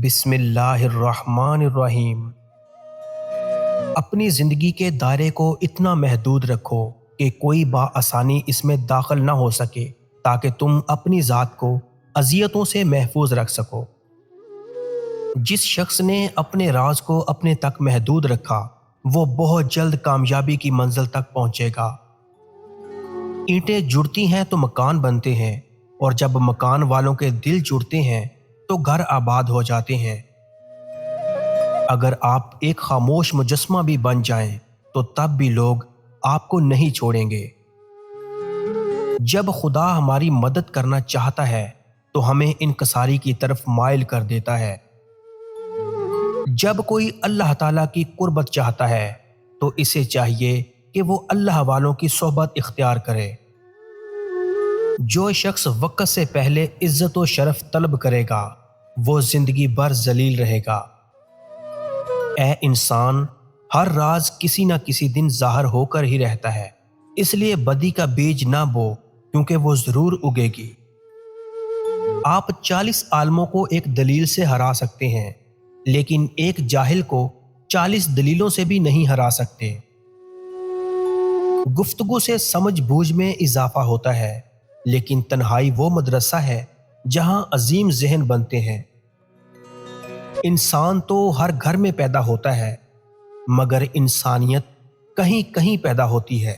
بسم اللہ الرحمن الرحیم۔ اپنی زندگی کے دائرے کو اتنا محدود رکھو کہ کوئی بآسانی اس میں داخل نہ ہو سکے، تاکہ تم اپنی ذات کو اذیتوں سے محفوظ رکھ سکو۔ جس شخص نے اپنے راز کو اپنے تک محدود رکھا، وہ بہت جلد کامیابی کی منزل تک پہنچے گا۔ اینٹیں جڑتی ہیں تو مکان بنتے ہیں، اور جب مکان والوں کے دل جڑتے ہیں تو گھر آباد ہو جاتے ہیں۔ اگر آپ ایک خاموش مجسمہ بھی بن جائیں تو تب بھی لوگ آپ کو نہیں چھوڑیں گے۔ جب خدا ہماری مدد کرنا چاہتا ہے تو ہمیں انکساری کی طرف مائل کر دیتا ہے۔ جب کوئی اللہ تعالیٰ کی قربت چاہتا ہے تو اسے چاہیے کہ وہ اللہ والوں کی صحبت اختیار کرے۔ جو شخص وقت سے پہلے عزت و شرف طلب کرے گا، وہ زندگی بھر ذلیل رہے گا۔ اے انسان، ہر راز کسی نہ کسی دن ظاہر ہو کر ہی رہتا ہے، اس لیے بدی کا بیج نہ بو، کیونکہ وہ ضرور اگے گی۔ آپ 40 عالموں کو ایک دلیل سے ہرا سکتے ہیں، لیکن ایک جاہل کو 40 دلیلوں سے بھی نہیں ہرا سکتے۔ گفتگو سے سمجھ بوجھ میں اضافہ ہوتا ہے، لیکن تنہائی وہ مدرسہ ہے جہاں عظیم ذہن بنتے ہیں۔ انسان تو ہر گھر میں پیدا ہوتا ہے، مگر انسانیت کہیں کہیں پیدا ہوتی ہے۔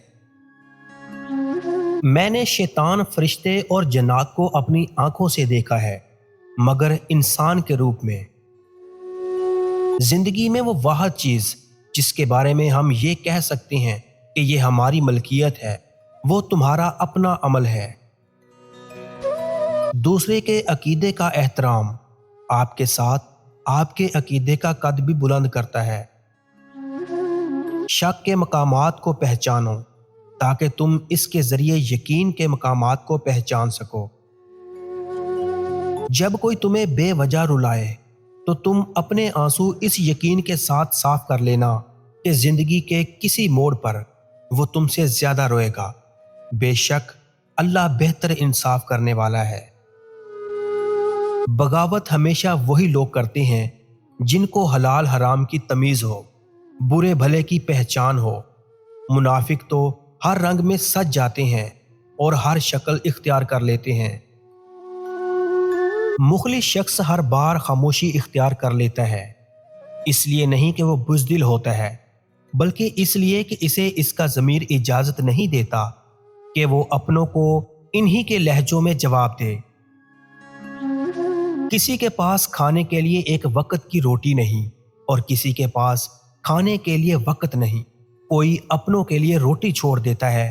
میں نے شیطان، فرشتے اور جنات کو اپنی آنکھوں سے دیکھا ہے، مگر انسان کے روپ میں۔ زندگی میں وہ واحد چیز جس کے بارے میں ہم یہ کہہ سکتے ہیں کہ یہ ہماری ملکیت ہے، وہ تمہارا اپنا عمل ہے۔ دوسرے کے عقیدے کا احترام آپ کے ساتھ آپ کے عقیدے کا قد بھی بلند کرتا ہے۔ شک کے مقامات کو پہچانو تاکہ تم اس کے ذریعے یقین کے مقامات کو پہچان سکو۔ جب کوئی تمہیں بے وجہ رلائے تو تم اپنے آنسو اس یقین کے ساتھ صاف کر لینا کہ زندگی کے کسی موڑ پر وہ تم سے زیادہ روئے گا۔ بے شک اللہ بہتر انصاف کرنے والا ہے۔ بغاوت ہمیشہ وہی لوگ کرتے ہیں جن کو حلال حرام کی تمیز ہو، برے بھلے کی پہچان ہو۔ منافق تو ہر رنگ میں سج جاتے ہیں اور ہر شکل اختیار کر لیتے ہیں۔ مخلص شخص ہر بار خاموشی اختیار کر لیتا ہے، اس لیے نہیں کہ وہ بزدل ہوتا ہے، بلکہ اس لیے کہ اسے اس کا ضمیر اجازت نہیں دیتا کہ وہ اپنوں کو انہی کے لہجوں میں جواب دے۔ کسی کے پاس کھانے کے لیے ایک وقت کی روٹی نہیں، اور کسی کے پاس کھانے کے لیے وقت نہیں۔ کوئی اپنوں کے لیے روٹی چھوڑ دیتا ہے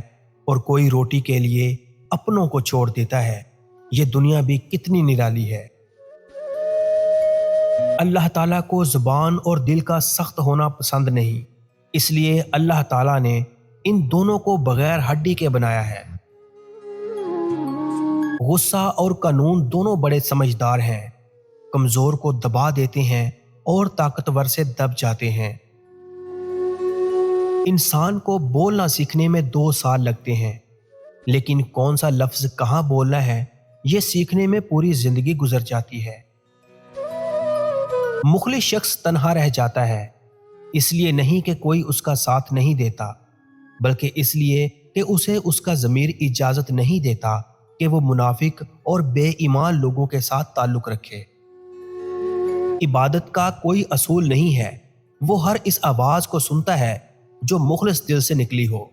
اور کوئی روٹی کے لیے اپنوں کو چھوڑ دیتا ہے۔ یہ دنیا بھی کتنی نرالی ہے۔ اللہ تعالیٰ کو زبان اور دل کا سخت ہونا پسند نہیں، اس لیے اللہ تعالیٰ نے ان دونوں کو بغیر ہڈی کے بنایا ہے۔ غصہ اور قانون دونوں بڑے سمجھدار ہیں، کمزور کو دبا دیتے ہیں اور طاقتور سے دب جاتے ہیں۔ انسان کو بولنا سیکھنے میں 2 سال لگتے ہیں، لیکن کون سا لفظ کہاں بولنا ہے یہ سیکھنے میں پوری زندگی گزر جاتی ہے۔ مخلص شخص تنہا رہ جاتا ہے، اس لیے نہیں کہ کوئی اس کا ساتھ نہیں دیتا، بلکہ اس لیے کہ اسے اس کا ضمیر اجازت نہیں دیتا کہ وہ منافق اور بے ایمان لوگوں کے ساتھ تعلق رکھے۔ عبادت کا کوئی اصول نہیں ہے، وہ ہر اس آواز کو سنتا ہے جو مخلص دل سے نکلی ہو۔